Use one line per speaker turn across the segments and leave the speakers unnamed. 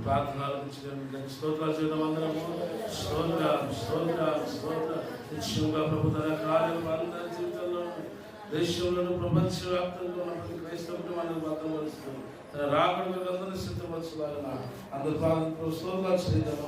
ప్రార్థన ఆలోచించడం స్తోత్రాలు చేయడం అందరము స్తోత్ర నిశ్చయంగా ప్రభు తన కార్యం అందరి జీవితంలో దేశంలోనూ ప్రపంచ వ్యాప్తంగా ఉన్న ప్రతి క్రైస్తవుని మనం బద్దపరుస్తుంది తన రాకడ అందరూ సిద్ధపరచాలన్న అందరు ప్రార్థన స్తోత్రాలు చేయడం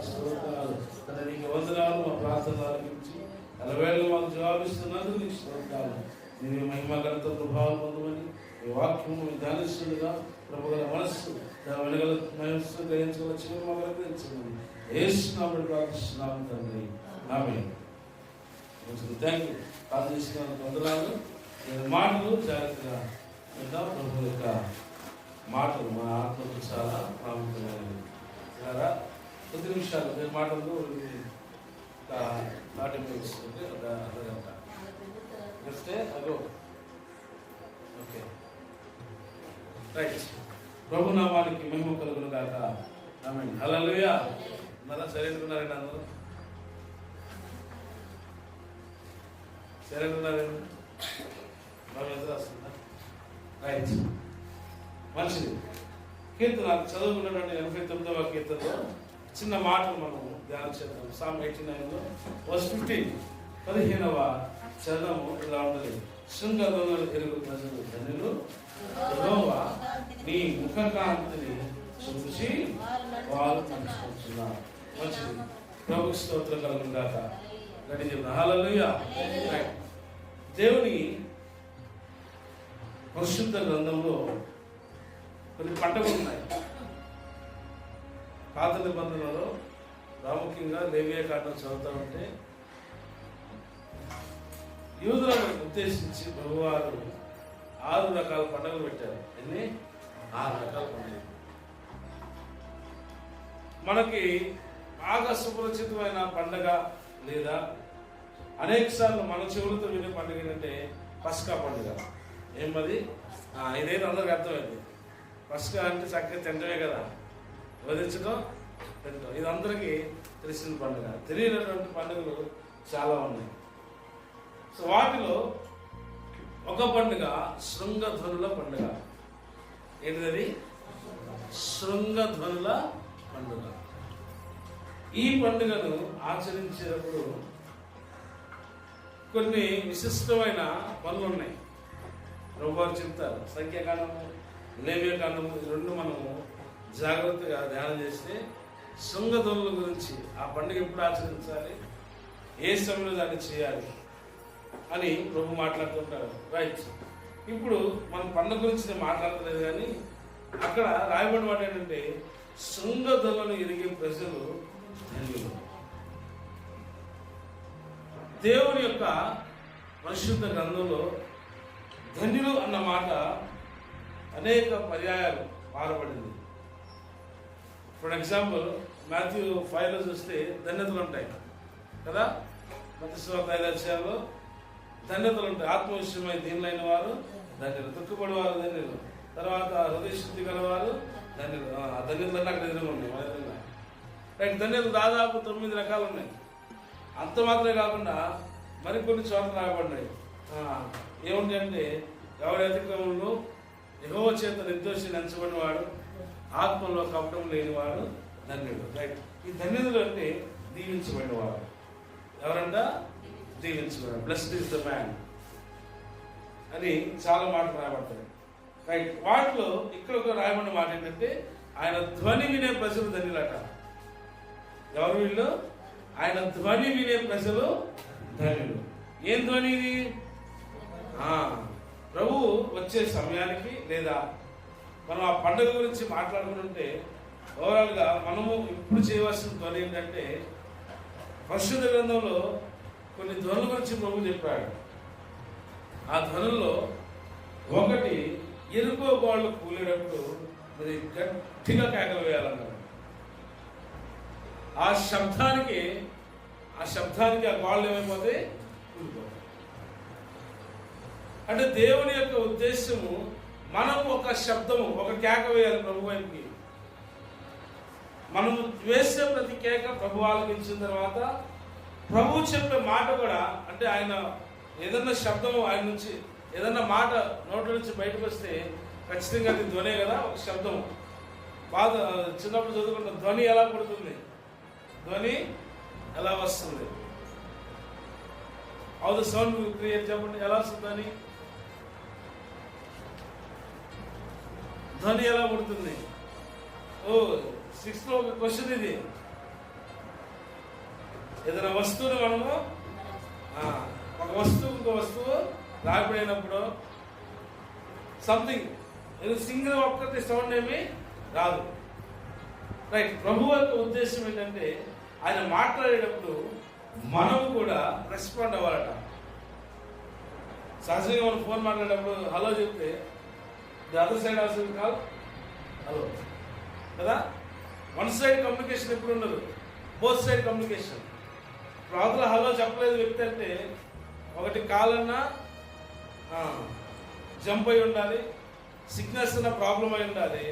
స్తోత్రాలు తన నీకు వందనాలు మా ప్రార్థన ఆలకించి అలవేళ మాకు జవాబిస్తున్నందుకు నీకు స్తోత్రాలు. నీవు మహిమగలత ప్రభావం పొందమని ఈ వాక్యము ధ్యానిస్తుండగా ప్రభు గల మనస్సు వెనగల మనస్సు గ్రహించగల చివరి మాకు గ్రహించమని యేసునామములో ప్రార్థిస్తున్నాము తండ్రి. ఆమేన్. Thank you. ప్రార్థన చేసిన వందనాలు. మాటలు జాగ్రత్తగా విందాం. ప్రభు యొక్క మాటలు మన ఆత్మకు చాలా ప్రాముఖ్యమైనవి. కొద్ది నిమిషాలు నేను మాటలు 40 minutes అంటే అర్ధగంట నెక్స్ట్ అగో ఓకే రైట్. ప్రభు నామానికి మహిమ కలుగును గాక. ఆమేన్. హల్లెలూయా. మళ్ళా సరైనన్నారండి అందరూ సరైనన్నారండి బాగా ఎదురు వస్తుందా? రైట్ మంచిది. కీర్తన చదువుకున్నటువంటి 89వ కీర్తనలో చిన్న మాటలు మనం ధ్యానం చేద్దాం. సామ్ 89లో వర్స్ 15 15వ చరణము ఇలా ఉన్నది. శృంగదొంగలు ఎరుగు ప్రజలు ధనులు యెహోవా నీ ముఖకాంతిని చూసి వారు నడుచుకుంటున్నారు. మంచిది. ప్రభు స్తోత్రం కలుగును గాక. గడి చెప్తాం. హల్లెలూయా. దేవుని పరిశుద్ధ గ్రంథంలో కొన్ని పండుగలు ఉన్నాయి. పాత నిబంధనలో ప్రాముఖ్యంగా లేవియా కాండం చదువుతూ ఉంటే యూదులను ఉద్దేశించి ప్రభువారు 6 రకాల పండుగలు పెట్టారు. ఎన్ని? 6 రకాల పండుగలు. మనకి బాగా సుపరిచితమైన పండుగ లేదా అనేక సార్లు మన చెవులతో వినే పండుగ ఏంటంటే పస్కా పండుగ. ఏమది? ఇదైతే అందరికి అర్థమైంది. పస్కా అంటే చక్కగా తింటమే కదా, వదిలించడం తింటాం. ఇది అందరికీ తెలిసిన పండుగ. తెలియనటువంటి పండుగలు చాలా ఉన్నాయి. సో వాటిలో ఒక పండుగ శృంగధ్వనుల పండుగ. ఏంటిది? శృంగధ్వనుల పండుగ. ఈ పండుగను ఆచరించేటప్పుడు కొన్ని విశిష్టమైన పనులు ఉన్నాయి. ప్రభువారు చెప్తారు. సంఖ్యాకాండము లేవ్యకాండము ఈ రెండు మనము జాగ్రత్తగా ధ్యానం చేస్తే శృంగధ్వనుల గురించి, ఆ పండుగ ఎప్పుడు ఆచరించాలి, ఏ సమయంలో దాన్ని చేయాలి అని ప్రభు మాట్లాడుతుంటారు. రైట్. ఇప్పుడు మనం పండుగ గురించి నేను మాట్లాడలేదు, కానీ అక్కడ రాయబడిన మాట ఏంటంటే శృంగధ్వనులను ఎరిగే ప్రజలు ధన్యులు. దేవుని యొక్క పరిశుద్ధ గ్రంథంలో ధన్యులు అన్న మాట అనేక పర్యాయాలు మారబడింది. ఫర్ ఎగ్జాంపుల్ మాథ్యూ 5లో చూస్తే ధన్యతలు ఉంటాయి కదా. మత్తయి సువార్త 5వ అధ్యాయంలో ధన్యతలు ఉంటాయి. ఆత్మవిషయమై దీనులైన వారు ధన్యులు, దుఃఖపడి వారు ధన్యులు, తర్వాత హృదయ శుద్ధి గలవారు ధన్యులు. ధన్యతలు అంటే అక్కడ ఎదురుగా ఉన్నాయి మన ఎదురుగా. రైట్. ధన్యతలు దాదాపు 9 రకాలు ఉన్నాయి. అంత మాత్రమే కాకుండా మరికొన్ని చోట్ల రాయబడినాయి. ఏముంది అంటే ఎవరి అతిక్రమంలో యెహోవా చేత నిర్దోషి ఎంచబడిన వాడు, ఆత్మలో కపటం లేనివాడు ధన్యుడు. రైట్. ఈ ధన్యుడు అంటే దీవించబడినవాడు. ఎవరంట? దీవించబడిన. బ్లెస్డ్ ఇస్ ద మ్యాన్ అని చాలా మాటలు రాయబడతాయి. రైట్. వాటిలో ఇక్కడ ఒక రాయబడిన మాట ఏంటంటే ఆయన ధ్వని వినే ప్రజలు ధన్యులట. ఎవరు వీళ్ళు? ఆయన ధ్వని వినే ప్రజలు ధన్యులు. ఏం ధ్వని ఇది? ప్రభు వచ్చే సమయానికి లేదా మనం ఆ పండుగ గురించి మాట్లాడుకుంటుంటే ఓవరాల్గా మనము ఇప్పుడు చేయవలసిన ధ్వని ఏంటంటే పరిశుద్ధ గ్రంథంలో కొన్ని ధ్వనుల గురించి ప్రభు చెప్పాడు. ఆ ధ్వనుల్లో ఒకటి ఎరుకో గోళ్ళు కూలేటప్పుడు మరి గట్టిగా కేకలు వేయాలన్నాడు. ఆ శబ్దానికి ఆ గోళ్ళు ఏమైపోతే కూలిపోతాయి. అంటే దేవుని యొక్క ఉద్దేశము మనం ఒక శబ్దము, ఒక కేక వేయాలి ప్రభు వైపుకి. మనము వేసే ప్రతి కేక ప్రభు ఆలకించిన తర్వాత ప్రభు చెప్పే మాట కూడా, అంటే ఆయన ఏదన్నా శబ్దము ఆయన నుంచి ఏదన్నా మాట నోటి నుంచి బయటకు వస్తే ఖచ్చితంగా అది ధ్వనే కదా, ఒక శబ్దం. బాధ చిన్నప్పుడు చదువుకుంటాం, ధ్వని ఎలా పడుతుంది, ధ్వని ఎలా వస్తుంది. How the sound will create, చెప్పండి ఎలా వస్తుంది ధ్వని ఎలా పుడుతుంది? ఓ 6th లో ఒక క్వశ్చన్ ఇది. ఏదైనా వస్తువుని మనము ఒక వస్తువు ఇంకో వస్తువు రాబడినప్పుడు సంథింగ్ ఏదో సింగిల్ ఒక్కటి సౌండ్ ఏమి రాదు. రైట్. ప్రభు యొక్క ఉద్దేశం ఏంటంటే ఆయన మాట్లాడేటప్పుడు మనము కూడా రెస్పాండ్ అవ్వాలట. సహజంగా మనం ఫోన్ మాట్లాడేటప్పుడు హలో చెప్తే the other side also call hello కదా. వన్ సైడ్ కమ్యూనికేషన్ ఎప్పుడు ఉండదు, బోత్ సైడ్ కమ్యూనికేషన్. ఇప్పుడు అవతల హలో చెప్పలేదు వ్యక్తి అంటే ఒకటి కాల్ అన్నా జంప్ అయి ఉండాలి, సిగ్నల్స్ అన్న ప్రాబ్లం అయి ఉండాలి,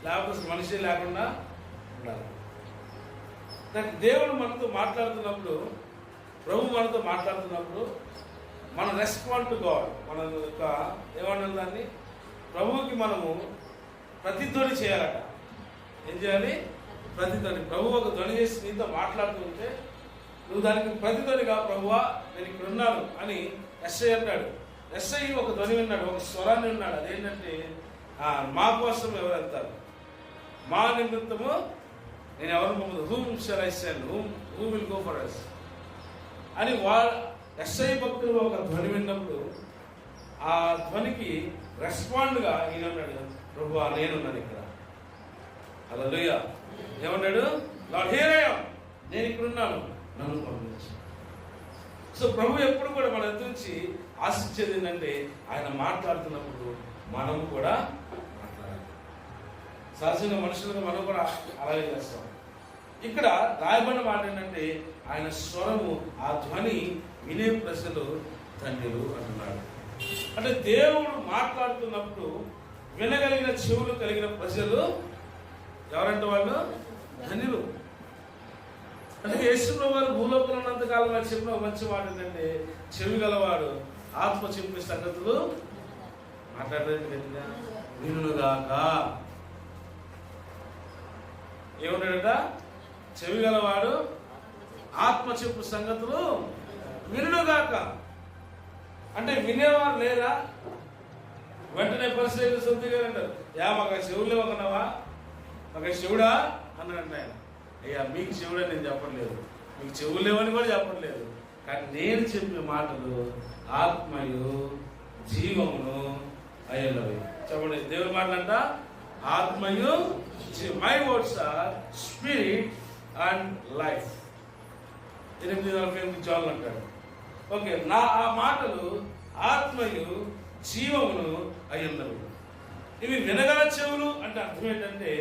లేకపోతే మనిషి లేకుండా ఉండాలి. దేవుడు మనతో మాట్లాడుతున్నప్పుడు, ప్రభు మనతో మాట్లాడుతున్నప్పుడు మనం రెస్పాండ్ టు గాడ్. మన యొక్క ఏమన్నా దాన్ని ప్రభువుకి మనము ప్రతిధ్వని చేయాలట. ఏం చేయాలి? ప్రతిధ్వని. ప్రభు ఒక ధ్వని చేసి నీతో మాట్లాడుతూ ఉంటే నువ్వు దానికి ప్రతిధ్వనిగా ప్రభువా నేను ఇక్కడ ఉన్నాను అని ఎస్ఐ అన్నాడు. ఎస్ఐ ఒక ధ్వని విన్నాడు, ఒక స్వరాన్ని విన్నాడు. అదేంటంటే మా కోసం ఎవరు వెళ్తారు, మా నిమిత్తము నేను ఎవరు మమ్మల్ని whom shall I send, who will go for us అని ఎస్ఐ భక్తులు ఒక ధ్వని విన్నప్పుడు ఆ ధ్వనికి రెస్పాండ్గా ఈయన అన్నాడు, ప్రభువా నేనున్నాను ఇక్కడ. హల్లెలూయా. ఏమన్నాడు? లార్డ్ హియర్ ఐ యామ్, నేను ఇక్కడ ఉన్నాను, నన్ను పంపించు. సో ప్రభు ఎప్పుడు కూడా మన గురించి ఆశించేది ఏంటంటే ఆయన మాట్లాడుతున్నప్పుడు మనము కూడా మాట్లాడాలి. సహజంగా మనుషులుగా మనం కూడా అలాగే చేస్తాం. ఇక్కడ రాయబడిన మాట ఏంటంటే ఆయన స్వరము, ఆ ధ్వని వినే ప్రజలు ధన్యులు అంటున్నాడు. అంటే దేవుడు మాట్లాడుతున్నప్పుడు వినగలిగిన చెవులు కలిగిన ప్రజలు ఎవరంటే వాళ్ళు ధన్యులు. అంటే యేసుప్రభువు వారు భూలోకంలో ఉన్నంతకాలం వారు చెప్పిన మంచి మాట ఏంటంటే చెవి గలవాడు ఆత్మ చెప్పే సంగతులు మాట్లాడలేదు గట్టిగా వినుగాక. ఏమన్నాడట? చెవి గలవాడు ఆత్మ చెప్పు సంగతులు వినుగాక. అంటే వినేవారు లేదా? వెంటనే పరిస్థితులు సొంతగా అంటారు, మాకు చెవులే ఒకనావా, మాకు శివుడా అన్నాడు ఆయన. అయ్యా మీకు శివుడే నేను చెప్పట్లేదు, మీకు చెవులు లేవని కూడా చెప్పట్లేదు. కానీ నేను చెప్పే మాటలు ఆత్మయు జీవమును అయ్యలవి. చెప్పండి, దేవుడి మాటలంట ఆత్మయు, my words are spirit and life. 8:48 చాలు అంటాడు. ఓకే, ఆ మాటలు ఆత్మయు జీవమును అయ్యున్నవి. ఇవి వినగల చెవులు అంటే అర్థం ఏంటంటే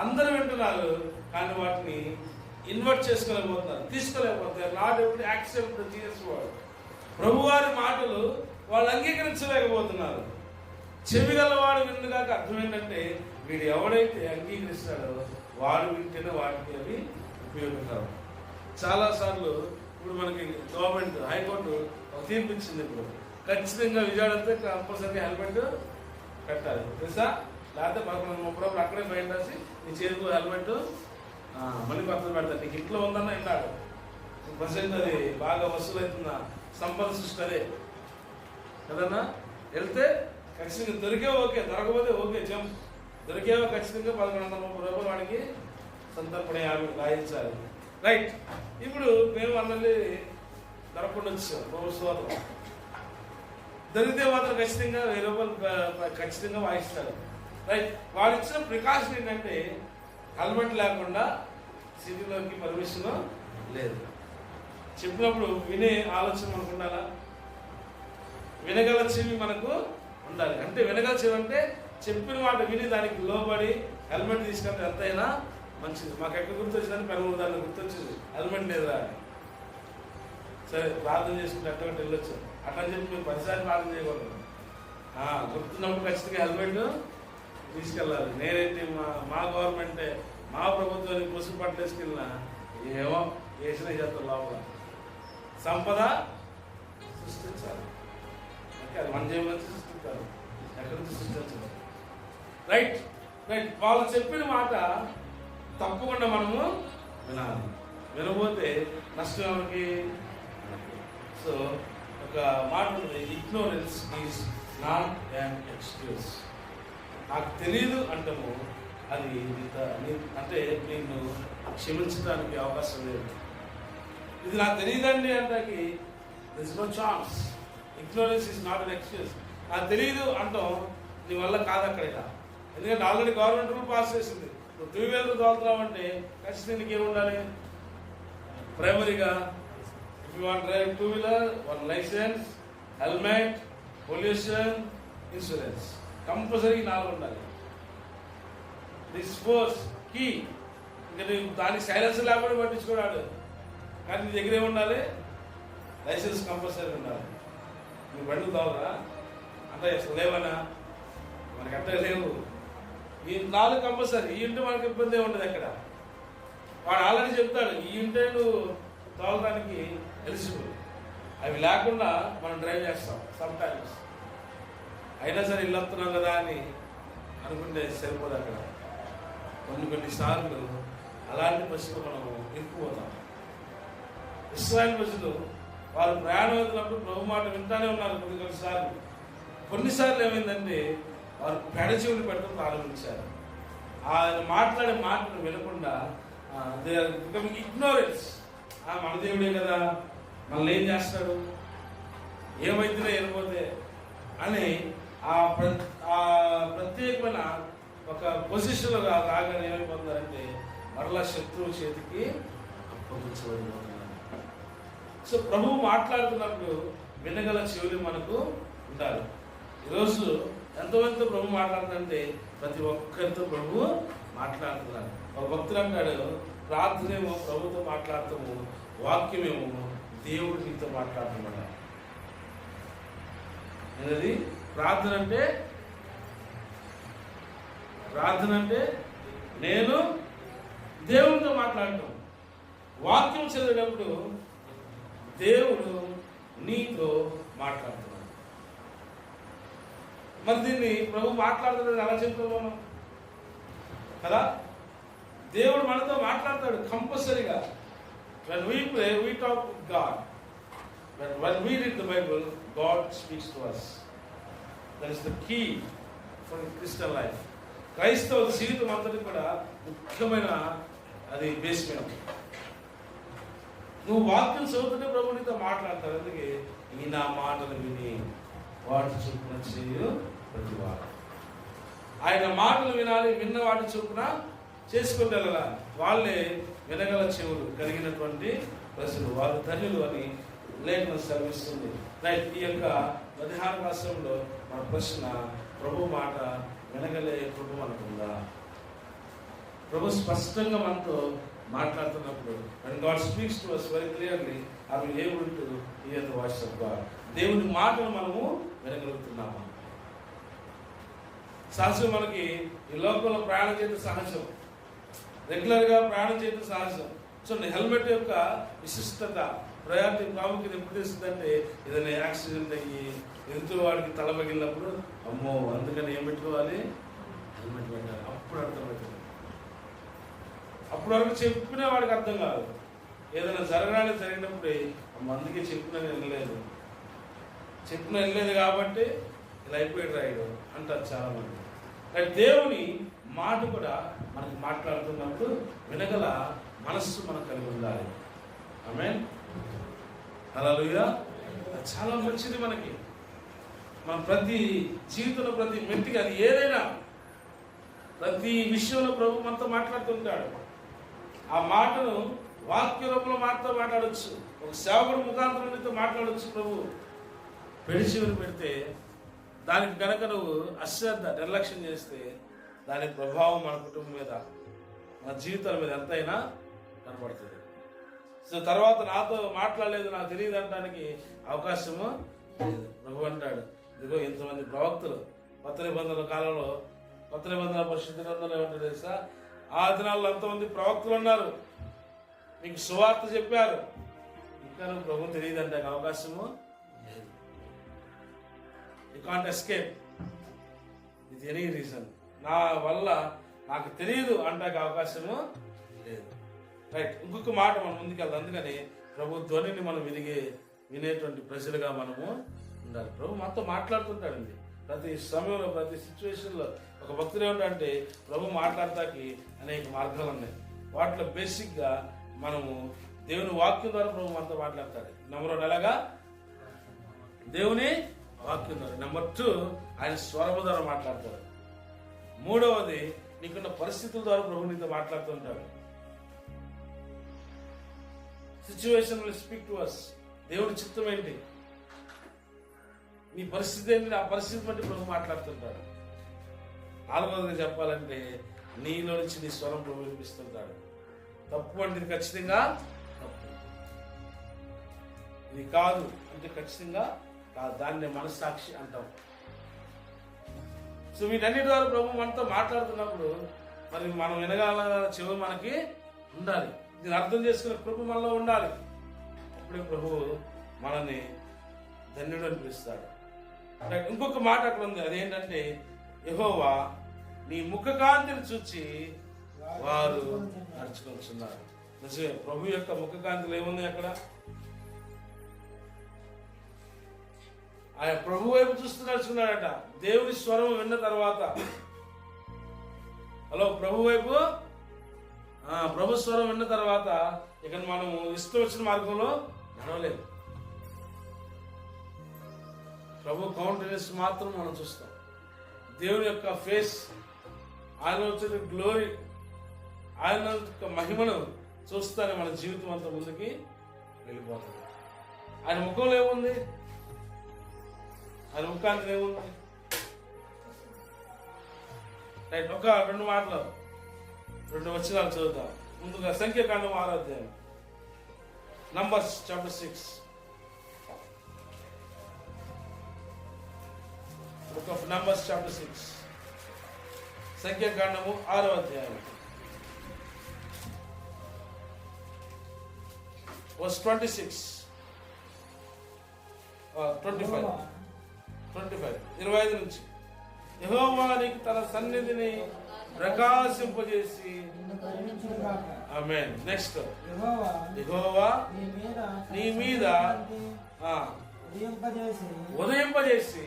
అందరూ వింటున్నారు కానీ వాటిని ఇన్వర్ట్ చేసుకోలేకపోతున్నారు, తీసుకోలేకపోతున్నారు. నాట్ ఎప్పుడు యాక్సెప్ట్ ద జీసస్ వర్డ్. ప్రభువారి మాటలు వాళ్ళు అంగీకరించలేకపోతున్నారు. చెవి గలవాడు వినుగాక అర్థం ఏంటంటే వీడు ఎవడైతే అంగీకరిస్తాడో వాడు వింటేనే వాటికి అవి ఉపయోగిస్తారు. చాలాసార్లు ఇప్పుడు మనకి గవర్నమెంట్ హైకోర్టు ఒక తీర్పు ఇచ్చింది. ఇప్పుడు ఖచ్చితంగా విజయవాడంతా కంపల్సరీగా హెల్మెట్ పెట్టాలి తెలుసా. లేకపోతే 11:30 అక్కడే బయట రాసి నీ చేతిలో హెల్మెట్ మళ్ళీ పక్కన పెడతారు. నీకు ఇంట్లో ఉందన్న విన్నాడు. ప్రజెంట్ అది బాగా వసూలు అవుతున్న సంపద సృష్టి అదే కదన్నా. వెళ్తే ఖచ్చితంగా దొరికే ఓకే, దొరకపోతే ఓకే జంప్. దొరికేవో ఖచ్చితంగా 1130 వాడికి సంతర్పణ రాయించాలి. రైట్. ఇప్పుడు మేము అన్నది దొరకకుండా వచ్చాం ప్రభుత్వం. దొరికితే మాత్రం ఖచ్చితంగా 1000 రూపాయలు ఖచ్చితంగా వాయిస్తారు. రైట్. వాళ్ళు ఇచ్చిన ప్రికాషన్ ఏంటంటే హెల్మెట్ లేకుండా సిటీలోకి పర్మిషన్ లేదు. చెప్పినప్పుడు వినే ఆలోచన మనకు ఉండాలా? వినగల చెవి మనకు ఉండాలి. అంటే వినగల చెవి అంటే చెప్పిన మాట విని దానికి లోబడి హెల్మెట్ తీసుకుంటే ఎంతైనా మంచిది. మాకు ఎక్కడ గుర్తొచ్చిందని పెరుగుడు దాన్ని గుర్తొచ్చింది, హెల్మెట్ లేదా. సరే ప్రార్థన చేసుకుంటే అట్టగట్టు వెళ్ళొచ్చు. అట్లా చెప్పి మేము 10 సార్లు ప్రార్థన చేయకూడదు. గుర్తున్నప్పుడు ఖచ్చితంగా హెల్మెట్ తీసుకెళ్ళాలి. నేనైతే మా గవర్నమెంటే మా ప్రభుత్వాన్ని పసుపు పట్టు వేసుకెళ్ళినా ఏమో వేసిన చేస్తారు. లోపల సంపద సృష్టించాలి అది మన జేబులో సృష్టిస్తారు, ఎక్కడి నుంచి సృష్టించడం. రైట్ రైట్ వాళ్ళు చెప్పిన మాట తప్పకుండా మనము వినాలి. వినబోతే నష్టం ఎవరికి? సో ఒక మాట ఉంది, ignorance is not an excuse. నాకు తెలియదు అంటాము, అది అంటే నేను క్షమించడానికి అవకాశం లేదు. ఇది నాకు తెలియదండి అంటే this no chance. Ignorance is not an excuse. నాకు తెలియదు అంటాం నీ వల్ల కాదు అక్కడిక. ఎందుకంటే ఆల్రెడీ గవర్నమెంట్ రూల్ పాస్ చేసింది. నువ్వు 2 వీలర్ తోలుతున్నావు అంటే ఖచ్చితంగా నీకు ఏముండాలి? ప్రైమరీగా if you want drive 2 wheeler, 1 licence, helmet, pollution, insurance, compulsory 4 ఉండాలి. This fours key. ఇంకా నీకు దానికి సైలెన్స్ లేకుండా పట్టించుకోరాడు. కానీ నీ దగ్గర ఏముండాలి? లైసెన్స్ కంపల్సరీ ఉండాలి. నువ్వు బండ్లు తోలరా అంటే అసలు లేవనా? మనకి అట్లా లేవు. ఈ 4 కంపల్సరీ. ఈ ఇంటి మనకి ఇబ్బంది ఉండదు. ఎక్కడ వాడు ఆల్రెడీ చెప్తాడు ఈ ఇంటే నువ్వు తోలడానికి ఎలిజిబుల్. అవి లేకుండా మనం డ్రైవ్ చేస్తాం సమ్ టైమ్స్. అయినా సరే ఇల్లు వస్తున్నాం కదా అని అనుకుంటే సరిపోదు. అక్కడ కొన్ని సార్లు అలాంటి పరిస్థితులు మనము ఇరుక్కుపోతాం. ఇశ్రాయేలు ప్రజలు వారు ప్రయాణం అవుతున్నప్పుడు ప్రభు మాట వింటానే ఉన్నారు. కొన్నిసార్లు ఏమైందంటే వారు పెడచెవులు పెట్టడం ప్రారంభించారు. ఆయన మాట్లాడే మాటను వినకుండా దే ఆర్ బికమింగ్ ఇగ్నోరెన్స్. మన దేవుడే కదా, మనల్ని ఏం చేస్తాడు, ఏమైతేనే వెళ్ళిపోతే అని ఆ ప్రత్యేకమైన ఒక పొజిషన్లో రాగానే ఏమైపోతుందంటే మరలా శత్రువు చేతికి అప్పగించబడిపోతున్నారు. సో ప్రభువు మాట్లాడుతున్నప్పుడు వినగల చెవులు మనకు ఉండాలి. ఈరోజు ఎంతమందితో ప్రభు మాట్లాడుతుందంటే ప్రతి ఒక్కరితో ప్రభు మాట్లాడుతున్నారు. ఒక భక్తులు అంటాడు, ప్రార్థనేమో ప్రభుతో మాట్లాడతాము, వాక్యమేమో దేవుడు నీతో మాట్లాడుతున్నాడు. అనేది ప్రార్థన అంటే నేను దేవునితో మాట్లాడటం. వాక్యం చదివేటప్పుడు దేవుడు నీతో మాట్లాడుతున్నాడు. మరి దీన్ని ప్రభు మాట్లాడుతున్నాడు ఎలా చెప్తాం మనం కదా? దేవుడు మనతో మాట్లాడతాడు కంపల్సరీగా. When we pray, we talk with God. When we read the Bible, God speaks to us. That is the key for the Christian life. క్రైస్తవ జీవితం అంతటి కూడా ముఖ్యమైన అది బేస్మెంట్. నువ్వు వాక్యం చదువుతుంటే ప్రభు నీతో మాట్లాడతాడు. అందుకే ఈ నా మాటలు విని వాటి చొప్పున చేయు ప్రతివాడు. ఆయన మాటలు వినాలి, విన్న వాటి చొప్పున చేసుకుంటే వెళ్ళాలి. వాళ్ళే వినగల చెవులు కలిగినటువంటి ప్రజలు, వారు ధన్యులు అని లేఖనం సెలవిస్తుంది. రైట్. ఈ యొక్క మధ్యాహ్న రాష్ట్రంలో మన ప్రశ్న, ప్రభు మాట వినగలే కృప మనకుందా? ప్రభు స్పష్టంగా మనతో మాట్లాడుతున్నప్పుడు when God speaks to us very clearly, are we able to hear the voice of God? దేవుని మాటను మనము వినగలుగుతున్నామా? సహజం మనకి ఈ లోకంలో ప్రయాణం చేయడం సహజం, రెగ్యులర్గా ప్రయాణం చేయడం సహజం. సో హెల్మెట్ యొక్క విశిష్టత, ప్రయారిటీ, ప్రాముఖ్యత ఎప్పుడు తెలుస్తుందంటే ఏదైనా యాక్సిడెంట్ అయ్యి ఎదుటి వాడికి తల పగిలినప్పుడు అమ్మో అందుకని ఏం పెట్టుకోవాలి, హెల్మెట్ పెట్టాలి. అప్పుడు అర్థమవుతుంది. అప్పుడు వరకు చెప్పినా వాడికి అర్థం కాదు. ఏదైనా జరిగినప్పుడే అమ్మ అందుకే చెప్పినా వెళ్ళలేదు కాబట్టి ఇలా అయిపోయాడు రాయుడు అంటారు చాలామంది. కానీ దేవుని మాట కూడా మనకి మాట్లాడుతున్నప్పుడు వినగల మనస్సు మనకు కలిగి ఉండాలి. ఆమేన్. హల్లెలూయా. చాలా మంచిది మనకి. మన ప్రతి జీవితంలో ప్రతి వ్యక్తికి అది ఏదైనా ప్రతి విషయంలో ప్రభు మనతో మాట్లాడుతుంటాడు. ఆ మాటను వాక్య రూపంలో మనతో మాట్లాడవచ్చు. ఒక సేవకుడు ముఖాంతరంతో మాట్లాడవచ్చు. ప్రభు పెడిచివని పెడితే దానికి కనుక నువ్వు అశ్రద్ధ నిర్లక్ష్యం చేస్తే దాని ప్రభావం మన కుటుంబం మీద, మన జీవితాల మీద ఎంతైనా కనపడుతుంది. సో తర్వాత నాతో మాట్లాడలేదు, నాకు తెలియదు అనడానికి అవకాశము లేదు. ప్రభు అంటాడు, ఇదిగో ఇంతమంది ప్రవక్తలు కొత్త నిబంధనల కాలంలో, కొత్త నిబంధన పరిశుద్ధ గ్రంథంలో ఏమంటాడు తెలుసా? ఆ దినాల్లో అంతమంది ప్రవక్తలు ఉన్నారు, మీకు సువార్త చెప్పారు, ఇంకా నువ్వు ప్రభు తెలియదు అంటే అవకాశము లేదు. You can't escape with any reason. నా వల్ల నాకు తెలియదు అంటానికి అవకాశము లేదు. రైట్, ఇంకొక మాట మనం ముందుకెళ్దాం. అందుకని ప్రభు ధ్వనిని మనం వినేటువంటి ప్రజలుగా మనము ఉండాలి. ప్రభు మనతో మాట్లాడుతుంటాడండి ప్రతి సమయంలో, ప్రతి సిచ్యువేషన్లో. ఒక భక్తుడు ఏమిటంటే ప్రభు మాట్లాడటానికి అనేక మార్గాలు ఉన్నాయి. వాటిలో బేసిక్గా మనము దేవుని వాక్యం ద్వారా ప్రభు మనతో మాట్లాడతాడు. నెంబర్ 1 ఎలాగా? దేవుని వాక్యం ద్వారా. నెంబర్ 2 ఆయన స్వరము ద్వారా మాట్లాడతాడు. 3వది నీకున్న పరిస్థితుల ద్వారా ప్రభు నీతో మాట్లాడుతుంటాడు. Situation will speak to us. దేవుని చిత్తం ఏంటి, నీ పరిస్థితి ఏంటి, ఆ పరిస్థితి బట్టి ప్రభు మాట్లాడుతుంటాడు. 4వదిగా చెప్పాలంటే నీలో నుంచి నీ స్వరం ప్రభు వినిపిస్తుంటాడు. తప్పు అంటే ఇది ఖచ్చితంగా తప్పు, ఇది కాదు అంటే ఖచ్చితంగా కాదు. దాన్ని మనస్సాక్షి అంటాం. సో వీటన్నిటి ద్వారా ప్రభు మనతో మాట్లాడుతున్నప్పుడు మరి మనం వినగల చెవి మనకి ఉండాలి. దీన్ని అర్థం చేసుకునే కృప మనలో ఉండాలి. అప్పుడే ప్రభు మనల్ని ధన్యుడు అని పిలుస్తాడు. ఇంకొక మాట అక్కడ ఉంది, అదేంటంటే యెహోవా నీ ముఖకాంతిని చూచి వారు నడుచుకొస్తున్నారు. నిజమే, ప్రభు యొక్క ముఖకాంతిలో ఏముంది అక్కడ? ఆయన ప్రభు వైపు చూస్తూ నడుచుకున్నాడట. దేవుని స్వరం విన్న తర్వాత, హలో, ప్రభు వైపు ప్రభు స్వరం విన్న తర్వాత ఇక మనము ఇష్టం వచ్చిన మార్గంలో నడవలేము. ప్రభు కౌంటెనెన్స్ మాత్రం మనం చూస్తాం. దేవుని యొక్క ఫేస్, ఆయన వచ్చే గ్లోరీ, ఆయన యొక్క మహిమను చూస్తానే మన జీవితం అంతా ముందుకి వెళ్ళిపోతుంది. ఆయన ముఖంలో ఏముంది? ఆయన ముఖానికి ఏముంది? రైట్, ఒక 2 మాటలు 2 వచనాలు చదువుతాం. ముందుగా సంఖ్యాకాండం 6వ అధ్యాయం, numbers chapter 6. Book of numbers chapter 6, సంఖ్యాకాండము 6వ అధ్యాయం, verse 26, 25 నుంచి. యెహోవా నీకు తన సన్నిధిని ప్రకాశింపజేసి, ఆమేన్. నెక్స్ట్, యెహోవా నీ మీద ఉదయింపజేసి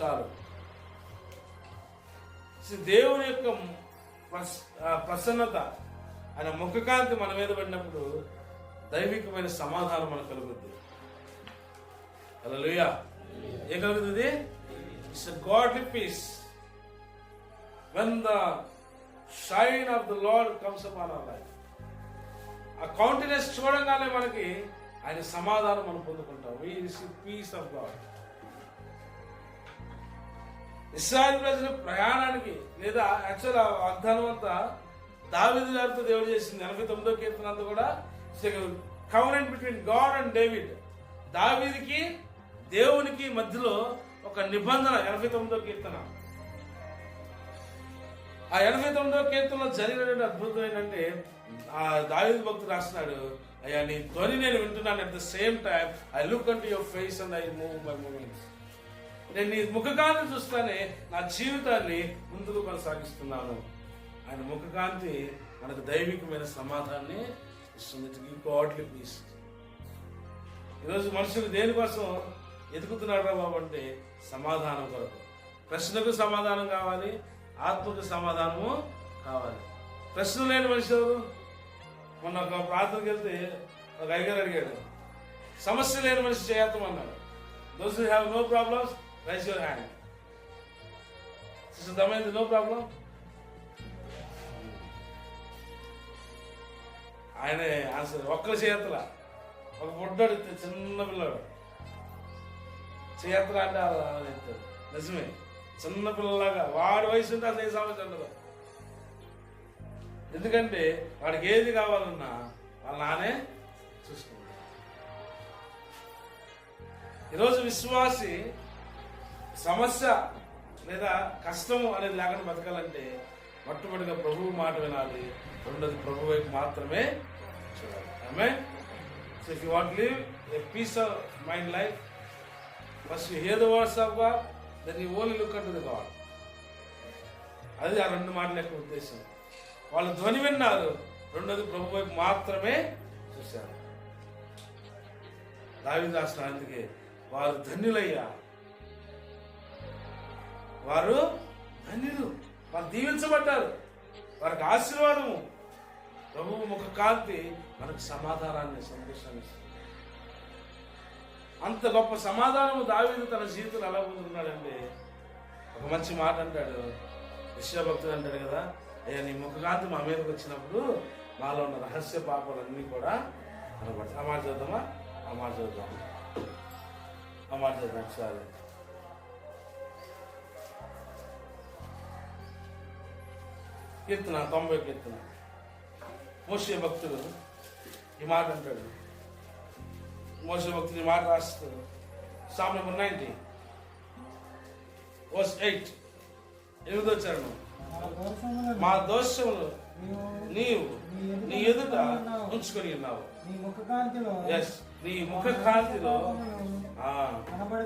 చాలు. దేవుని యొక్క ప్రసన్నత, ఆయన ముఖకాంతి మన మీద పడినప్పుడు దైవికమైన సమాధానం మనకు కలుగుతుంది. హల్లెలూయా. ఏం కలుగుతుంది? It's a godly peace when the shine of the Lord comes upon our life. ఆ కౌంటెనెన్స్ చూడంగానే మనకి ఆయన సమాధానం మనం పొందుకుంటాం. we receive peace of God. ఇశ్రాయేలు ప్రజల ప్రయాణానికి, లేదా యాక్చువల్ వాగ్దానం అంతా దావీదు గారితో దేవుడు చేసింది. 89వ కీర్తన అంతా కూడా covenant between God and David. దావీదుకి దేవునికి మధ్యలో ఒక నిబంధన. 89వ కీర్తన. ఆ 89వ కీర్తనలో జరిగినటువంటి అద్భుతం ఏంటంటే, ఆ దావీదు భక్తుడు రాస్తున్నాడు, అయ్యా నీ ధ్వని నేను వింటున్నాను, at the same time I look unto your face and I move my moments. నేను నీ ముఖకాంతి చూస్తానే నా జీవితాన్ని ముందుకు కొనసాగిస్తున్నాను. ఆయన ముఖకాంతి మనకు దైవికమైన సమాధానాన్ని ఇస్తుంది. Godly peace. ఈరోజు మనుషులు దేనికోసం ఎదుగుతున్నాడు రా బాబు అంటే సమాధానం కొరకు. ప్రశ్నకు సమాధానం కావాలి, ఆత్మకు సమాధానము కావాలి. ప్రశ్న లేని మనిషి ఎవరు? మొన్న ఒక ప్రార్థనకి వెళ్తే ఒక అయ్యగారు అడిగాడు, సమస్య లేని మనిషి చేయత్తమన్నాడు. Those who have no problems raise your hand. సిద్ధమైంది? No problem. ఆయనే ఆన్సర్. ఒక్కరు చేయత్తలా. ఒక బుడ్డాడు చిన్న పిల్లవాడు చేయత్తలా అంటే చెప్తాడు. నిజమే, చిన్న పిల్లలాగా వాడి వయసు ఉంటే అసలు ఏ సమస్య ఉండదు. ఎందుకంటే వాడికి ఏది కావాలన్నా వాళ్ళ నానే చూసుకుంటాడు. ఈరోజు విశ్వాసి సమస్య లేదా కష్టము అనేది లేకుండా బతకాలంటే మొట్టమొదటిగా ప్రభువు మాట వినాలి, రెండోది ప్రభు వైపు మాత్రమే చూడాలి. Amen. So if you want live a peace of mind life, first you hear the words of God, then you only look at the God. అది ఆ 2 మాటల యొక్క ఉద్దేశం. వాళ్ళు ధ్వని విన్నారు, రెండోది ప్రభు వైపు మాత్రమే చూశారు. దావీదు రాసిన అందుకే వారు ధన్యులయ్యా, వారు ధన్యులు, వారు దీవించబడ్డారు, వారికి ఆశీర్వాదము. ప్రభువు ముఖ కాంతి మనకు సమాధానాన్ని, సంతోషాన్ని ఇస్తుంది. అంత గొప్ప సమాధానము దావీదు తన జీవితంలో ఎలా పొందుతున్నాడంటే, ఒక మంచి మాట అంటాడు, యెషయా భక్తుడు అంటాడు కదా, అయ్యా నీ ముఖకాంతి మా మీదకి వచ్చినప్పుడు మాలో ఉన్న రహస్య పాపాలన్నీ కూడా కనబడతాయి. ఆ మాట చూద్దామా? ఆ మాట చూద్దాం ఒకసారి. కీర్తన 90 కీర్తన మోషే భక్తుడు ఈ మాట అంటాడు. మోషే భక్తుడు ఈ మాట రాస్తాడు. సామ్ నెంబర్ 90 verse 8, 8వ చరణం. మా దోషములు నీవు నీ ఎదుట ఉంచుకొని ఉన్నావు. నీ ముఖ కాంతిలో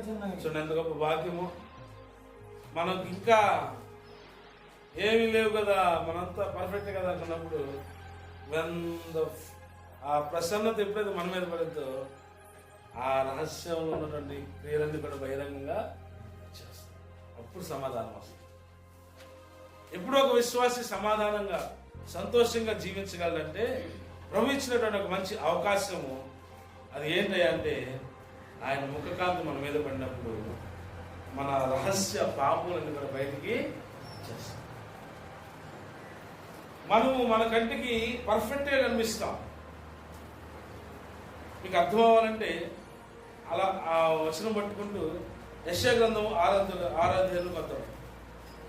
చూడండి ఎంత గొప్ప భాగ్యము. మనకు ఇంకా ఏమీ లేవు కదా, మనంతా పర్ఫెక్ట్ కదా అనుకున్నప్పుడు ఆ ప్రసన్నత ఎప్పుడైతే మన మీద పడుతుందో ఆ రహస్యంలో ఉన్నటువంటి క్రియలన్నీ కూడా బహిరంగంగా చేస్తాం. అప్పుడు సమాధానం వస్తుంది. ఎప్పుడో ఒక విశ్వాసి సమాధానంగా సంతోషంగా జీవించగలంటే ప్రభు ఇచ్చినటువంటి ఒక మంచి అవకాశము. అది ఏంటంటే ఆయన ముఖకాంతి మన మీద పడినప్పుడు మన రహస్య పాపములన్నీ కూడా బయటికి చేస్తాం. మనము మన కంటికి పర్ఫెక్ట్గా కనిపిస్తాం. మీకు అర్థం అవ్వాలంటే అలా ఆ వచనం పట్టుకుంటూ యెషయా గ్రంథము 6వ అధ్యాయంలోకి వద్దాం.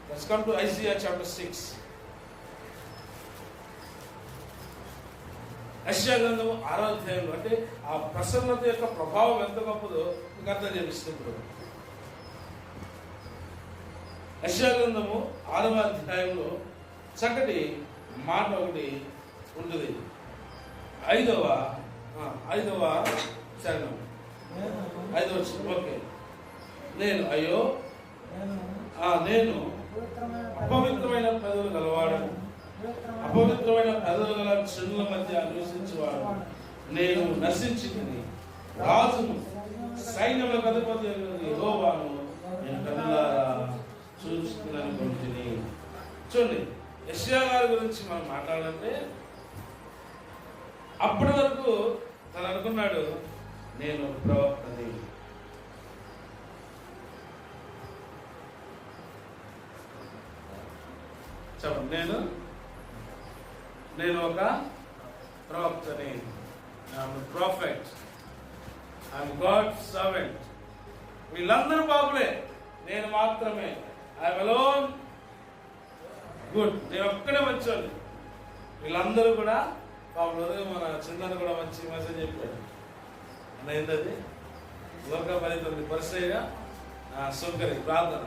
Let's come to Isaiah chapter 6. యెషయా గ్రంథము 6వ అధ్యాయంలో అంటే ఆ ప్రసన్నత యొక్క ప్రభావం ఎంత గొప్పదో మీకు అర్థం చేపిస్తుంది. యెషయా గ్రంథము 6వ అధ్యాయంలో చక్కటి మాట ఒకటి ఉంటుంది. 5వ చరణం 5వ ఓకే. నేను అపవిత్రమైన పెదవులు గలవాడను, అపవిత్రమైన పెదవులు గల చెడుల మధ్య నివసించేవాడు. నేను నశించింది, రాజును సైన్యములకు అధిపతి యెహోవాను నేను కన్నులారా చూస్తున్నానుకుంటుని. చూడండి, యెషయా గారి గురించి మనం మాట్లాడాలంటే అప్పటి వరకు తను అనుకున్నాడు నేను ప్రవక్తని. చెప్పండి, నేను ఒక ప్రవక్తని, ప్రాఫెట్, ఐఎమ్ గాడ్స్ సర్వెంట్. వీళ్ళందరూ పాపులే, నేను మాత్రమే ఐఎమ్ అలోన్ గుడ్, నేను ఒక్కడే మంచోని. వీళ్ళందరూ కూడా పాపం. మన చిన్న కూడా మంచి మెసేజ్ చెప్పాడు. ఏంటది? లోక ఫలితం పరిచయగా సౌకర్యం ప్రార్థన.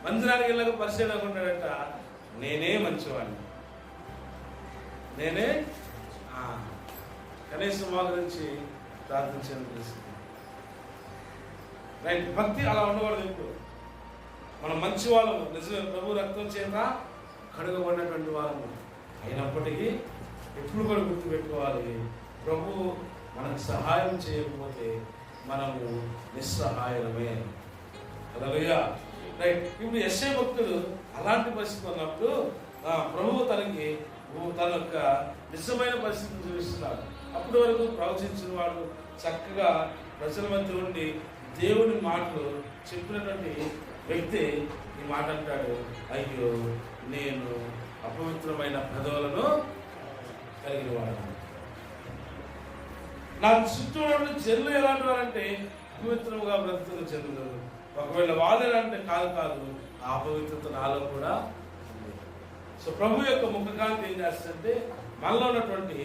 మందిరానికి వెళ్ళక పరిచయం అనుకుంటాడట, నేనే మంచివాడిని, నేనే కనీసం మా గురించి ప్రార్థించాలని తెలుస్తుంది. రైట్, భక్తి అలా ఉండకూడదు. ఇప్పుడు మనం మంచి వాళ్ళము, నిజమే ప్రభు రక్తం చేత కడుగబడినటువంటి వాళ్ళము అయినప్పటికీ ఎప్పుడు కూడా గుర్తుపెట్టుకోవాలి, ప్రభు మనకు సహాయం చేయకపోతే మనము నిస్సహాయమే. హల్లెలూయా. రైట్, ఇప్పుడు యెషయా భక్తుడు అలాంటి పరిస్థితి ఉన్నప్పుడు ప్రభువు తనకి తన యొక్క నిజమైన పరిస్థితిని చూపిస్తున్నాడు. అప్పటి వరకు ప్రవచించిన వాడు చక్కగా ప్రజల మధ్య ఉండి దేవుని మాటలు చెప్పినటువంటి వ్యక్తి ఈ మాట అంటాడు, అయ్యో నేను అపవిత్రమైన పెదవులను కలిగిన వాడు. నాకు చుట్టూ జనులు ఎలాంటి వారంటే అపవిత్రముగా బ్రతుకుతున్న జనులు. ఒకవేళ వాళ్ళంటే కాదు, ఆ అపవిత్రత నాలో కూడా ఉంది. సో ప్రభు యొక్క ముఖకాంతి ఏం చేస్తుందంటే మనలో ఉన్నటువంటి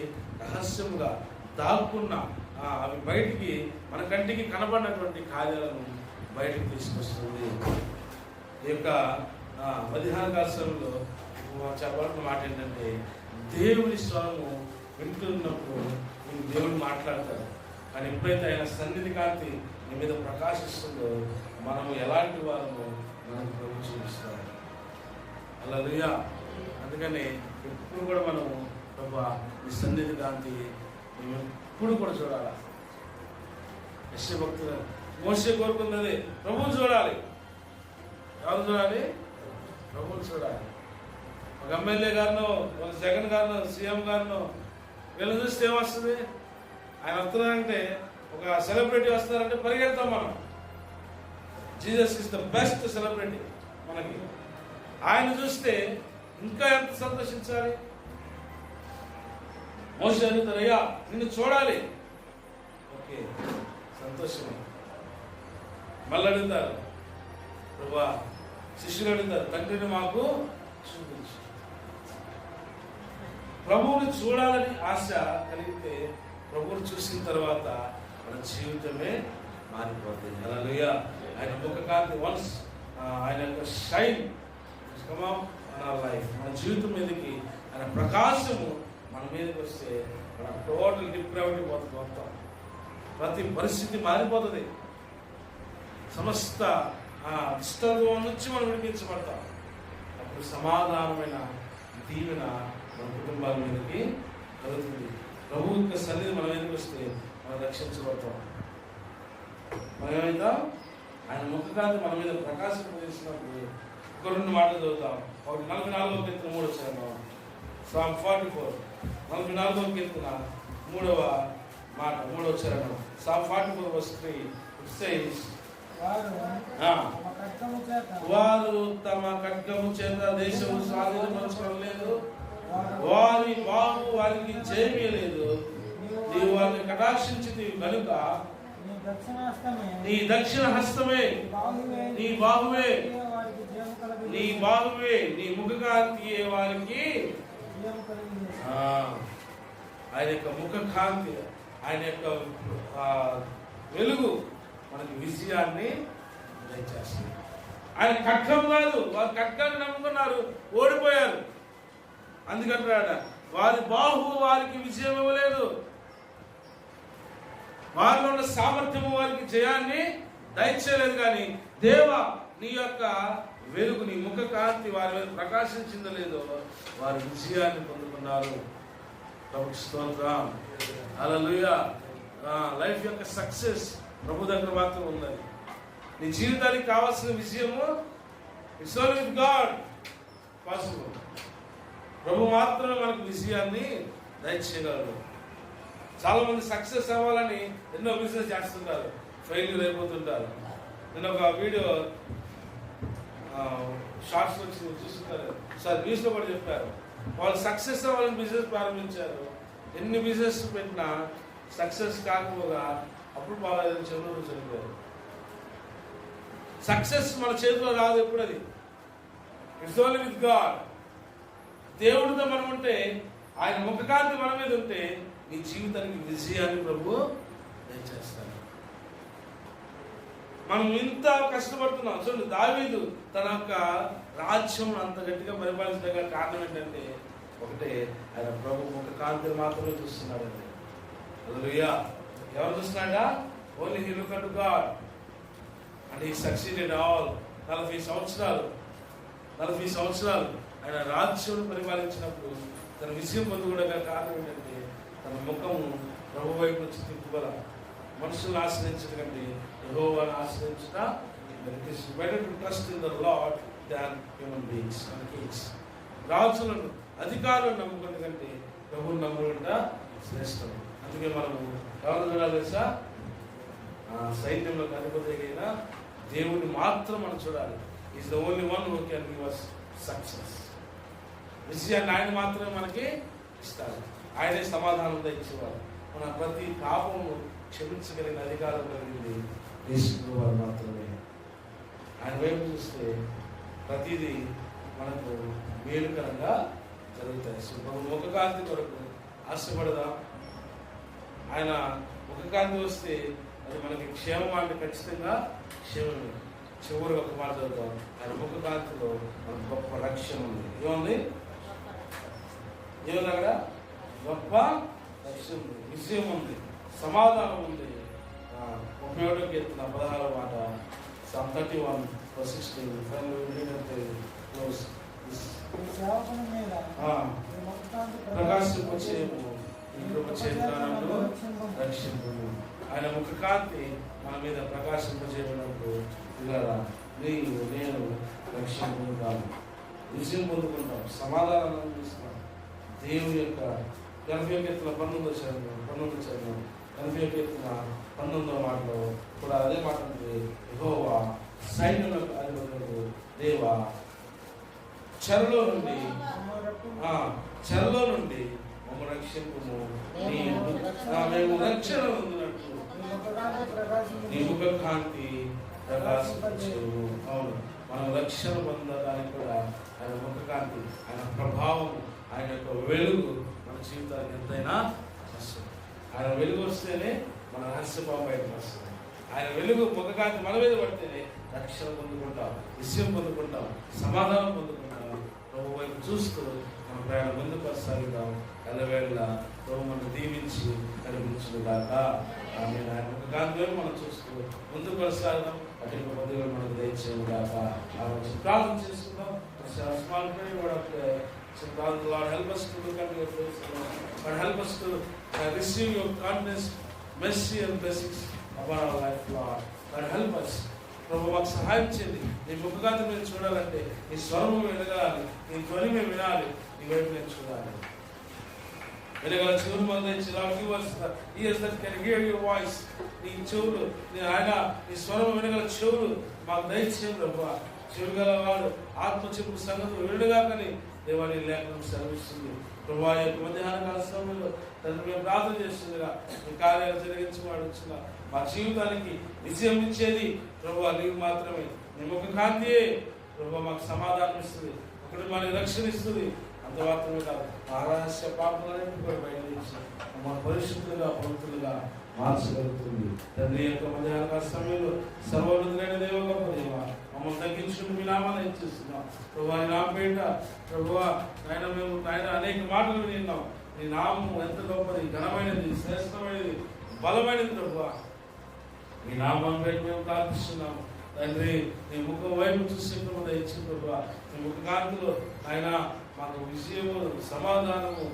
రహస్యముగా దాక్కున్న అవి బయటికి, మన కంటికి కనబడినటువంటి కార్యాలను బయటికి తీసుకొస్తుంది. ఈ యొక్క మధ్యాహ్నకాలంలో చెప్పాల్సిన మాట ఏంటంటే, దేవుని స్వరము వింటున్నప్పుడు దేవుడు మాట్లాడతాడు. కానీ ఎప్పుడైతే ఆయన సన్నిధి కాంతి నీ మీద ప్రకాశిస్తుందో మనము ఎలాంటి వారము మనకు ప్రభు చూపిస్తాడు. హల్లెలూయా. అందుకని ఎప్పుడు కూడా మనము ప్రభా నీ సన్నిధి కాంతి మేము ఎప్పుడు కూడా చూడాలి. యెషయా భక్తులు మోషే కోరుకున్నది ప్రభువుని చూడాలి. ఎవరు చూడాలి? ప్రభువుని చూడాలి. ఒక ఎమ్మెల్యే గారినో, ఒక జగన్ గారినో, సీఎం గారినో వీళ్ళని చూస్తే ఏమొస్తుంది? ఆయన వస్తున్నారంటే, ఒక సెలబ్రిటీ వస్తున్నారంటే పరిగెడతాం మనం. Jesus is the best celebrity మనకి. ఆయన చూస్తే ఇంకా ఎంత సంతోషించాలి. మోషే అడుగుతారు, అయ్యా నిన్ను చూడాలి. ఓకే, సంతోషమే. మళ్ళీ అడుగుతారు, ప్రభా శిష్యులు అడుగుతారు, తండ్రిని మాకు చూపించు. ప్రభువుని చూడాలని ఆశ కలిగితే ప్రభువుని చూసిన తర్వాత మన జీవితమే మారిపోతుంది. హల్లెలూయా. ఆయన ముఖ కాంతి వన్స్ ఆయన యొక్క shine come up in our life, మన జీవితం మీదకి ఆయన ప్రకాశము మన మీదకి వస్తే మన టోటల్ డిప్రావిటీ పోతుంది. మొత్తం ప్రతి పరిస్థితి మారిపోతుంది. సమస్త దుష్టత్వం నుంచి మనం విడిపించబడతాం. అప్పుడు సమాధానమైన దీవెన మన కుటుంబాల మీదకి కలుగుతుంది. ప్రభు యొక్క సన్నిధి మన మీదకి వస్తే మనం రక్షించబడతాం. మనం ఏమైతాం? ఆయన ముఖకాంతి మన మీద ప్రకాశింపజేసినప్పుడు ఒక రెండు మాటలు చదువుతాం. ఒకటి 44వ కీర్తన 3వ వచనం, Psalm 44 44వ కీర్తన 3వ మాట 3వ వచనం, Psalm 44:3 it says, వారు తమ ఖడ్గము చేత దేశము స్వాధీనపరచడం లేదు, వారి బాహు వారికి జయమేయలేదు. నీవు వారిని కటాక్షించితివి కనుక నీ దక్షిణ హస్తమే, నీ బాహువే, నీ బాహువే, నీ ముఖకాంతి వారికి. ఆయన యొక్క ముఖ కాంతి, ఆయన యొక్క వెలుగు మనకి విజయాన్ని దయచేస్తుంది. ఆయన ఖడ్గం కాదు, వారు ఖడ్గాన్ని నమ్ముకున్నారు, ఓడిపోయారు. అందుకంటాడు, వారి బాహు వారికి విజయం ఇవ్వలేదు, వారిలో ఉన్న సామర్థ్యము వారికి జయాన్ని దయచేయలేదు. కానీ దేవా నీ యొక్క వెలుగు, నీ ముఖ కాంతి వారి మీద ప్రకాశించిందో లేదో వారి విజయాన్ని పొందుకున్నారు. ప్రభుకి స్తోత్రం. హల్లెలూయా. లైఫ్ యొక్క సక్సెస్ ప్రభు దగ్గర మాత్రం ఉన్నది. నీ జీవితానికి కావాల్సిన విజయము it's only with God possible. ప్రభు మాత్రమే మనకు విజయాన్ని దయచేయగలరు. చాలా మంది సక్సెస్ అవ్వాలని ఎన్నో బిజినెస్ చేస్తుంటారు, ఫెయిల్యూర్ అయిపోతుంటారు. నేను ఒక వీడియో షార్ట్స్ వచ్చి చూస్తుంటారు, సార్ న్యూస్లో కూడా చెప్పారు. వాళ్ళు సక్సెస్ అవ్వాలని బిజినెస్ ప్రారంభించారు. ఎన్ని బిజినెస్ పెట్టినా సక్సెస్ కాకపోగా అప్పుడు బాగా చెవులు చనిపోయారు. సక్సెస్ మన చేతిలో రాదు ఎప్పుడు. అది ఇట్స్ ఓన్లీ విత్ గాడ్. దేవుడితో మనం ఉంటే, ఆయన ముఖకాంతి మన మీద ఉంటే నీ జీవితానికి విజయాన్ని ప్రభు దయచేస్తాడు. మనం ఇంత కష్టపడుతున్నాం. చూడండి, దావీదు తన యొక్క రాజ్యం అంత గట్టిగా పరిపాలించడానికి కారణం ఏంటంటే ఒకటే, ఆయన ప్రభు ముఖకాంతిని మాత్రమే చూస్తున్నాడండి. హల్లెలూయా. ఎవరు చూస్తున్నాడా? Only he look at God and he succeeded all. 40 సంవత్సరాలు ఆయన రాజ్యం పరిపాలించినప్పుడు తన విజయం పొందుకోవడానికి కారణం ఏంటంటే తన ముఖము ప్రభు వైపు నుంచి తిప్పుగల. మనుషులను ఆశ్రయించడం కంటే యెహోవాను ఆశ్రయించుట better to trust in the Lord than human beings and kings. రాజులను, అధికారులను నమ్ముకునే కంటే ప్రభువును నమ్ముకుంట శ్రేష్టం. అందుకే మనము ఎవరు చూడాలి తెలుసా? సైన్యంలో అధిపతి అయిన దేవుడిని మాత్రం మనం చూడాలి. Is the only one who can give us success. విజయాన్ని ఆయన మాత్రమే మనకి ఇస్తారు. ఆయనే సమాధానం ఇచ్చేవారు. మన ప్రతి పాపము క్షమించగలిగిన అధికారం కలిగింది యేసు వారు మాత్రమే. ఆయన వైపు చూస్తే ప్రతిదీ మనకు మేలుకరంగా జరుగుతాయి. సో మనం ముఖకాంతి కొరకు ఆశపడదాం. ఆయన ముఖకాంతి వస్తే అది మనకి క్షేమం అంటే ఖచ్చితంగా క్షేమమే. చివరి ఒక మాట చదువుతాం. ఆయన ముఖకాంతిలో మనకు గొప్ప రక్షణ ఉంది. ఏముంది? ఏముంది అక్కడ? గొప్ప రక్షణ ఉంది, విజయం ఉంది, సమాధానం ఉంది, 31వ కీర్తన 16వ మాట, Psalm 31:16. ప్రకాశింపచేయము, రక్షింపుము. ఆయన ముఖకాంతి మన మీద ప్రకాశింపచేయడానికి నీవు నేను రక్షణ పొందుతాను, విజయం పొందుకుంటాం, సమాధానం అందిస్తాం. దేవుని యొక్క 80వ కీర్తన 19వ చరణం 80వ కీర్తన 19వ మాటలో కూడా అదే మాట ఉంది. యెహోవా సైన్యములకు అధిపతులకు దేవా, చెరలో నుండి మమ్మ రక్షింపుము, మేము రక్షణ పొందినట్లు నీ ముఖ కాంతి ప్రకాశించు. అవును, మనం రక్షణ పొందడానికి కూడా ఆయన ముఖ కాంతి, ఆయన ప్రభావం, ఆయన యొక్క వెలుగు మన జీవితానికి ఎంతైనా వస్తుంది. ఆయన వెలుగు వస్తేనే మన రహస్యభావం బయటకు వస్తుంది. ఆయన వెలుగు ముఖకాంతి మన మీద పడితేనే రక్షణ పొందుకుంటాం, విషయం పొందుకుంటాం, సమాధానం పొందుకుంటాం. ప్రభు వైపు చూస్తూ మన ప్రయాణం ముందుకు కొనసాగుతాం. ఎల్లవేళ ప్రభు మనం దీవించి కనిపించుగాక. ఆయన ముఖకాంతి వైపు మనం చూస్తూ ముందుకు కొనసాగుతాం. అటు పొద్దుగా మనకు దయచేయగాక. ప్రార్థన చేసుకుందాం. Lord, help us to look at your face, Lord. Help us to receive your kindness, mercy and blessings upon our life, Lord. Help us. ప్రభు మాకు సహాయం చేయండి. నీ ముఖకాంతి మేము చూడాలంటే నీ స్వరము వినగాలి, నీ ధ్వని మేము వినాలి, నీ వైపు నేను చూడాలి. వినగల చెవులు మనం తెచ్చి కెన్ హియర్ యువర్ వాయిస్. నీ చెవులు ఆయన నీ స్వరము వినగల చెవులు మాకు దయచేయం ప్రభు. చెవులు గలవాడు ఆత్మ చెప్పు సంగతులు వినగాకని దేవాన్ని లేఖనం సెలవిస్తుంది. ప్రభు ఆ యొక్క మధ్యాహ్న కాల సమయంలో తండ్రి మేము ప్రార్థన చేస్తుందిగా మీ కార్యాలు జరిగించబడుచున్నా మా జీవితానికి విజయం ఇచ్చేది ప్రభు నీవు మాత్రమే. నీ ముఖ కాంతియే ప్రభు మాకు సమాధానం ఇస్తుంది, ఒకటి మనకి రక్షణ ఇస్తుంది. అంత మాత్రమే కాదు, మా రహస్య పాపలన్నింటినీ కూడా బయలుదేరించి మా పరిశుద్ధులుగా పవిత్రులుగా మార్చగలుగుతుంది. తండ్రి యొక్క మధ్యాహ్న కాల సమయంలో సర్వోన్నతులైన దేవ గొప్ప దేవ మమ్మల్ని తగ్గించుకుని మీ నామాన్ని ఇచ్చేస్తున్నాం ప్రభు. నామపేట ప్రభు ఆయన మేము ఆయన అనేక మాటలు విన్నాం. నీ నామం ఎంత గొప్పది, ఘనమైనది, శ్రేష్టమైనది, బలమైనది ప్రభు. మీ నామం పెట్టి మేము ప్రార్థిస్తున్నాము తండ్రి. నీ ముఖం వైపు చూసి ఇచ్చిన ప్రభు, నీ ముఖ కాంతిలో ఆయన మాకు విజయము, సమాధానము,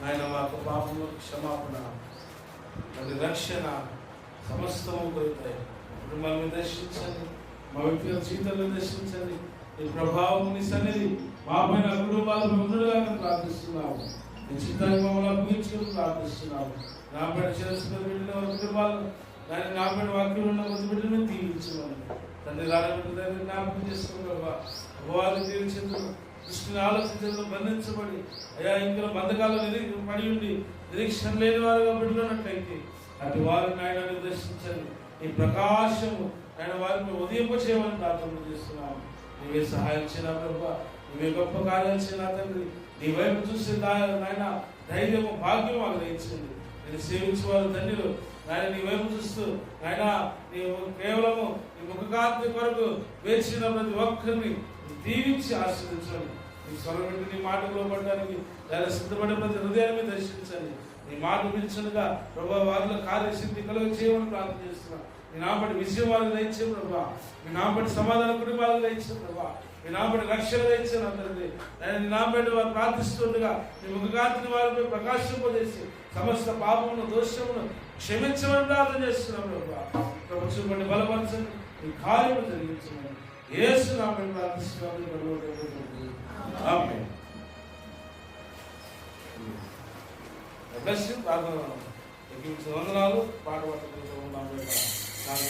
ఆయన మాకు పాపము క్షమాపణ, అది రక్షణ సమస్తము దొరుకుతాయి. కుటుంబాన్ని దర్శించండి, మా వ్యక్తిగత జీవితాలను దర్శించండి. ఈ ప్రభావం నీ సన్నిధి మా పైన కుటుంబాలు ముందుగా ప్రార్థిస్తున్నాము. నీ చిత్తాన్ని మమ్మల్ని అభివృద్ధి ప్రార్థిస్తున్నాము. నా పైన చేసుకున్న బిడ్డల కుటుంబాలను నా పైన వాక్యం ఉన్న కొద్ది బిడ్డలను తీర్చమని తండ్రి రాబిడ్డ జ్ఞాపకం చేసుకున్న అపవాది తీర్చేందుకు దృష్టిని ఆలోచించేందుకు బంధించబడి అయా ఇంకా బంధకాలు పడి ఉండి నిరీక్షణ లేని వారుగా బిడ్డలున్నట్లయితే అటు వారిని ఆయన నిర్దేశించండి. ఈ ప్రకాశము ఆయన వారిని ఉదయింపచేయమని ప్రార్థన చేస్తున్నాము. నీవే సహాయం చేయనా ప్రభు, నీవే గొప్ప కార్యాలు చేయనా తండ్రి. నీ వైపు చూసి నాయన ధైర్యము, భాగ్యం మాకు దయచేయండి. నేను సేవించేవారు ధన్యులు నాయన. నీ వైపు చూస్తూ నాయన నీవు కేవలము నీ ముఖకాంతి కొరకు వేచిన ప్రతి ఒక్కరిని దీవించి ఆశీర్వదించండి. నీ స్వరం నీ మాటలో పడడానికి దాన్ని సిద్ధపడే ప్రతి హృదయాన్ని దర్శించండి. నీ మాట పిలిచినగా ప్రభు వారిలో కార్యసిద్ధి కలుగ చేయమని ప్రార్థన చేస్తున్నాను. మీ నామపడి విజయం వారికి దయచే ప్రభా, మీ నామపడి సమాధాన కుటుంబాలకు దయచే ప్రభా, మీ నామపడి రక్షణ దయచేది అందరికీ. నీ నామపడి వారు ప్రార్థిస్తుండగా నీ ముఖకాంతిని వారిపై ప్రకాశింపజేసి సమస్త పాపమును, దోషమును క్షమించమని ప్రార్థన చేస్తున్నాం ప్రభా. ప్రభు చూపండి, బలపరచండి, ఈ కార్యము జరిగించమని యేసు నామమున ప్రార్థిస్తున్నాము. ఆమేన్. వందనాలు. పాట పట్టుకుంటూ ఉన్నాము. నాకు